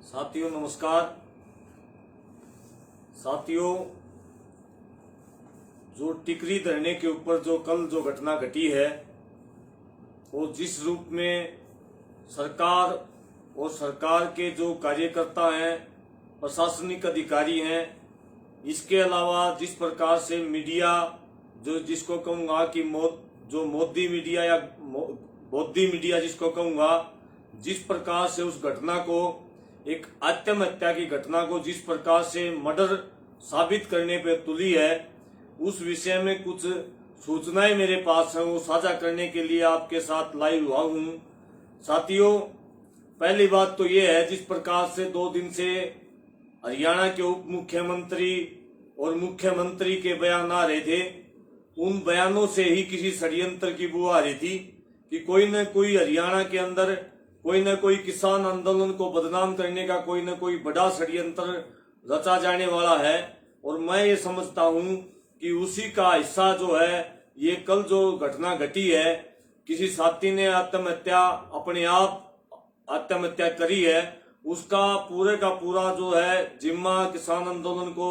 साथियों नमस्कार। साथियों, जो टिकरी धरने के ऊपर कल जो घटना घटी है, वो जिस रूप में सरकार और सरकार के जो कार्यकर्ता हैं, प्रशासनिक अधिकारी हैं, इसके अलावा जिस प्रकार से मीडिया जो जिसको कहूँगा कि मोदी मीडिया या मोदी मीडिया जिसको कहूँगा, जिस प्रकार से उस घटना को एक आत्महत्या की घटना को जिस प्रकार से मर्डर साबित करने पे तुली है, उस विषय में कुछ सूचनाएं मेरे पास हैं, वो साझा करने के लिए आपके साथ लाइव हुआ हूँ। साथियों, पहली बात तो ये है, जिस प्रकार से 2 दिन से हरियाणा के उप मुख्यमंत्री और मुख्यमंत्री के बयान आ रहे थे, उन बयानों से ही किसी षड्यंत्र की बू आ रही थी कि कोई न कोई हरियाणा के अंदर कोई न कोई किसान आंदोलन को बदनाम करने का कोई न कोई बड़ा षड्यंत्र रचा जाने वाला है। और मैं ये समझता हूँ कि उसी का हिस्सा जो है, ये कल जो घटना घटी है, किसी साथी ने अपने आप आत्महत्या करी है, उसका पूरे का पूरा जो है जिम्मा किसान आंदोलन को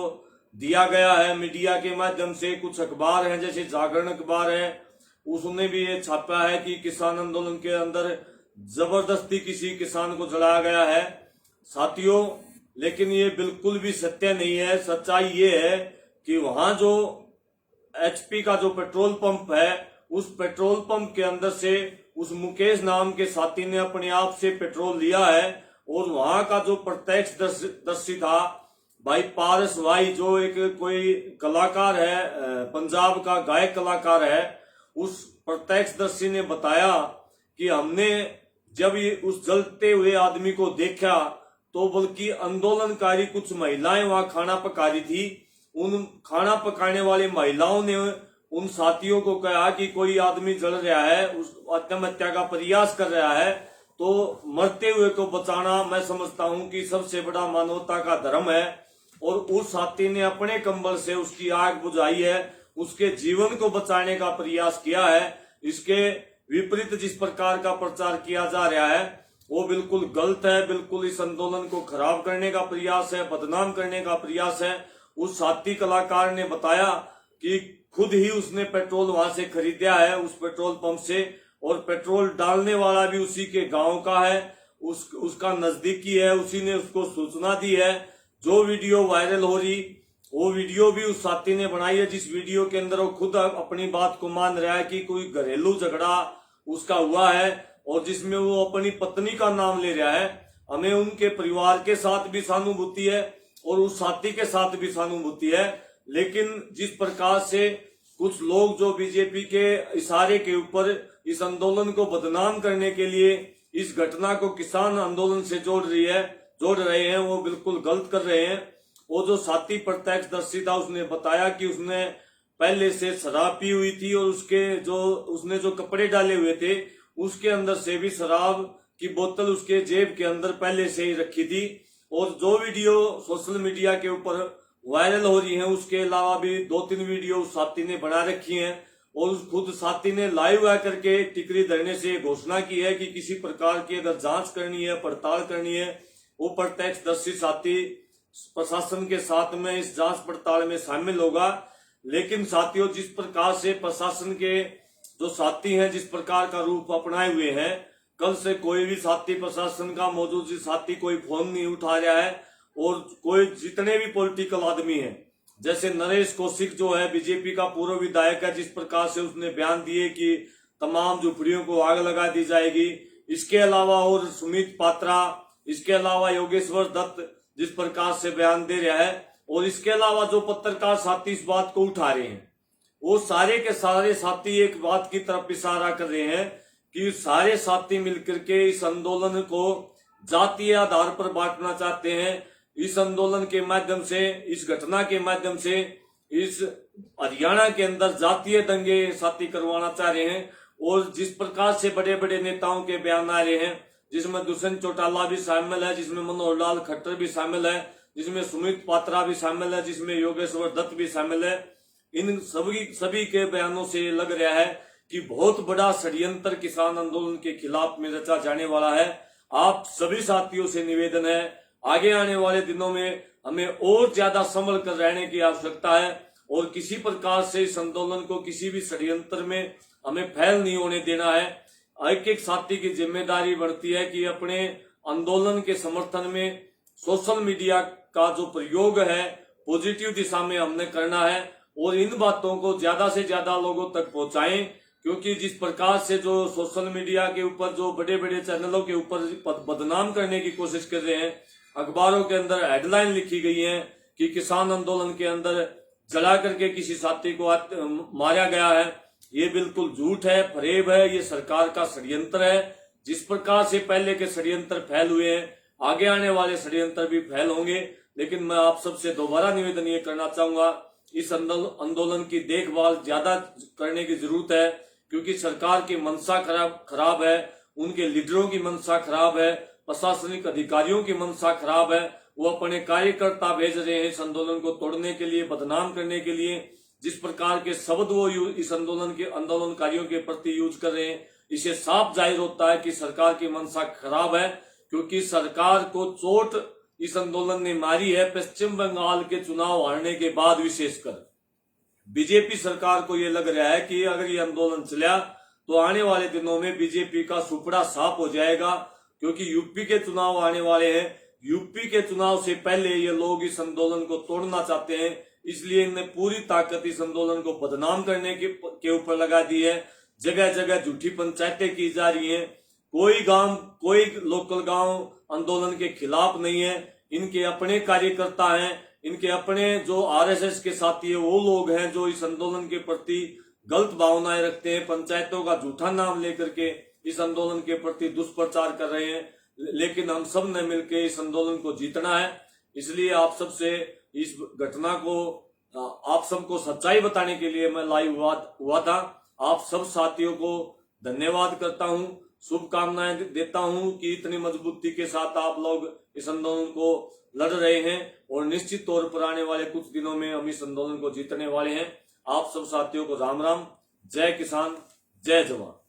दिया गया है। मीडिया के माध्यम से कुछ अखबार हैं, जैसे जागरण अखबार है, उसने भी ये छापा है कि किसान आंदोलन के अंदर जबरदस्ती किसी किसान को जलाया गया है। साथियों, लेकिन ये बिल्कुल भी सत्य नहीं है। सच्चाई ये है कि वहां जो एचपी का जो पेट्रोल पंप है, उस पेट्रोल पंप के अंदर से उस मुकेश नाम के साथी ने अपने आप से पेट्रोल लिया है। और वहां का जो प्रत्यक्षदर्शी था भाई पारस भाई, जो एक कोई कलाकार है, पंजाब का गायक कलाकार है, उस प्रत्यक्षदर्शी ने बताया कि हमने जब ये उस जलते हुए आदमी को देखा, तो बल्कि आंदोलनकारी कुछ महिलाएं वहां खाना पका रही थी। उन खाना पकाने वाली महिलाओं ने उन साथियों को कहा कि कोई आदमी जल रहा है, उस आत्महत्या का प्रयास कर रहा है, तो मरते हुए को बचाना मैं समझता हूं कि सबसे बड़ा मानवता का धर्म है। और उस साथी ने अपने कंबल से उसकी आग बुझाई है, उसके जीवन को बचाने का प्रयास किया है। इसके विपरीत जिस प्रकार का प्रचार किया जा रहा है, वो बिल्कुल गलत है। बिल्कुल इस आंदोलन को खराब करने का प्रयास है, बदनाम करने का प्रयास है। उस साथी कलाकार ने बताया कि खुद ही उसने पेट्रोल वहां से खरीदा है, उस पेट्रोल पंप से, और पेट्रोल डालने वाला भी उसी के गांव का है, उसका नजदीकी है, उसी ने उसको सूचना दी है। जो वीडियो वायरल हो रही, वो वीडियो भी उस साथी ने बनाई है, जिस वीडियो के अंदर वो खुद अपनी बात को मान रहा है कि कोई घरेलू झगड़ा उसका हुआ है, और जिसमें वो अपनी पत्नी का नाम ले रहा है। हमें उनके परिवार के साथ भी सहानुभूति है और उस साथी के साथ भी सहानुभूति है। लेकिन जिस प्रकार से कुछ लोग जो बीजेपी के इशारे के ऊपर इस आंदोलन को बदनाम करने के लिए इस घटना को किसान आंदोलन से जोड़ रहे हैं, वो बिल्कुल गलत कर रहे हैं। वो जो साथी प्रत्यक्षदर्शी था, उसने बताया कि उसने पहले से शराब पी हुई थी, और उसने जो कपड़े डाले हुए थे, उसके अंदर से भी शराब की बोतल उसके जेब के अंदर पहले से ही रखी थी। और जो वीडियो सोशल मीडिया के ऊपर वायरल हो रही है, उसके अलावा भी 2-3 वीडियो उस साथी ने बना रखी हैं। और उस खुद साथी ने लाइव आकर के टिकरी धरने से घोषणा की है कि किसी प्रकार की अगर जांच करनी है, पड़ताल करनी है, वो प्रत्यक्षदर्शी साथी प्रशासन के साथ में इस जांच पड़ताल में शामिल होगा। लेकिन साथियों, जिस प्रकार से प्रशासन के जो साथी हैं, जिस प्रकार का रूप अपनाए हुए हैं, कल से कोई भी साथी प्रशासन का मौजूद साथी कोई फोन नहीं उठा रहा है। और कोई जितने भी पॉलिटिकल आदमी हैं, जैसे नरेश कौशिक जो है बीजेपी का पूर्व विधायक है, जिस प्रकार से उसने बयान दिए कि तमाम झुपड़ियों को आग लगा दी जाएगी। इसके अलावा और सुमित पात्रा, इसके अलावा योगेश्वर दत्त जिस प्रकार से बयान दे रहा है, और इसके अलावा जो पत्रकार साथी इस बात को उठा रहे हैं, वो सारे के सारे साथी एक बात की तरफ इशारा कर रहे हैं कि सारे साथी मिलकर के इस आंदोलन को जातीय आधार पर बांटना चाहते हैं। इस आंदोलन के माध्यम से, इस घटना के माध्यम से इस हरियाणा के अंदर जातीय दंगे साथी करवाना चाह रहे हैं। और जिस प्रकार से बड़े बड़े नेताओं के बयान आ रहे हैं, जिसमें दुष्यंत चौटाला भी शामिल है, जिसमें मनोहर लाल खट्टर भी शामिल है, जिसमें सुमित पात्रा भी शामिल है, जिसमें योगेश्वर दत्त भी शामिल है, इन सभी के बयानों से लग रहा है कि बहुत बड़ा षड्यंत्र किसान आंदोलन के खिलाफ में रचा जाने वाला है। आप सभी साथियों से निवेदन है, आगे आने वाले दिनों में हमें और ज्यादा संभल कर रहने की आवश्यकता है और किसी प्रकार से इस आंदोलन को किसी भी षड्यंत्र में हमें फैल नहीं होने देना है। एक एक साथी की जिम्मेदारी बढ़ती है कि अपने आंदोलन के समर्थन में सोशल मीडिया का जो प्रयोग है पॉजिटिव दिशा में हमने करना है और इन बातों को ज्यादा से ज्यादा लोगों तक पहुंचाएं, क्योंकि जिस प्रकार से जो सोशल मीडिया के ऊपर जो बड़े बड़े चैनलों के ऊपर बदनाम करने की कोशिश कर रहे हैं, अखबारों के अंदर हेडलाइन लिखी गई है कि किसान आंदोलन के अंदर जला करके किसी साथी को मारा गया है, ये बिल्कुल झूठ है, फरेब है, ये सरकार का षड्यंत्र है। जिस प्रकार से पहले के षड्यंत्र फैल हुए हैं, आगे आने वाले षड्यंत्र भी फैल होंगे। लेकिन मैं आप सबसे दोबारा निवेदन ये करना चाहूंगा, इस आंदोलन की देखभाल ज्यादा करने की जरूरत है, क्योंकि सरकार की मंशा खराब है, उनके लीडरों की मंशा खराब है, प्रशासनिक अधिकारियों की मंशा खराब है। वो अपने कार्यकर्ता भेज रहे हैं इस आंदोलन को तोड़ने के लिए, बदनाम करने के लिए। जिस प्रकार के शब्द वो इस आंदोलनकारियों के प्रति यूज कर रहे हैं, इसे साफ जाहिर होता है कि सरकार की मंशा खराब है, क्योंकि सरकार को चोट इस आंदोलन ने मारी है पश्चिम बंगाल के चुनाव हारने के बाद। विशेषकर बीजेपी सरकार को यह लग रहा है कि अगर ये आंदोलन चला तो आने वाले दिनों में बीजेपी का सुपड़ा साफ हो जाएगा, क्योंकि यूपी के चुनाव आने वाले हैं। यूपी के चुनाव से पहले ये लोग इस आंदोलन को तोड़ना चाहते हैं, इसलिए इन्हें पूरी ताकत इस आंदोलन को बदनाम करने के ऊपर लगा दी है। जगह जगह झूठी पंचायतें की जा रही हैं। कोई लोकल गांव आंदोलन के खिलाफ नहीं है। इनके अपने कार्यकर्ता हैं, इनके अपने जो आरएसएस के साथी है वो लोग हैं जो इस आंदोलन के प्रति गलत भावनाएं रखते हैं, पंचायतों का झूठा नाम लेकर के इस आंदोलन के प्रति दुष्प्रचार कर रहे हैं। लेकिन हम सब ने मिलकर इस आंदोलन को जीतना है। इसलिए आप सबसे इस घटना को आप सबको सच्चाई बताने के लिए मैं लाइव हुआ था। आप सब साथियों को धन्यवाद करता हूं, शुभकामनाएं देता हूं कि इतनी मजबूती के साथ आप लोग इस आंदोलन को लड़ रहे हैं और निश्चित तौर पर आने वाले कुछ दिनों में हम इस आंदोलन को जीतने वाले हैं। आप सब साथियों को राम राम, जय किसान, जय जवान।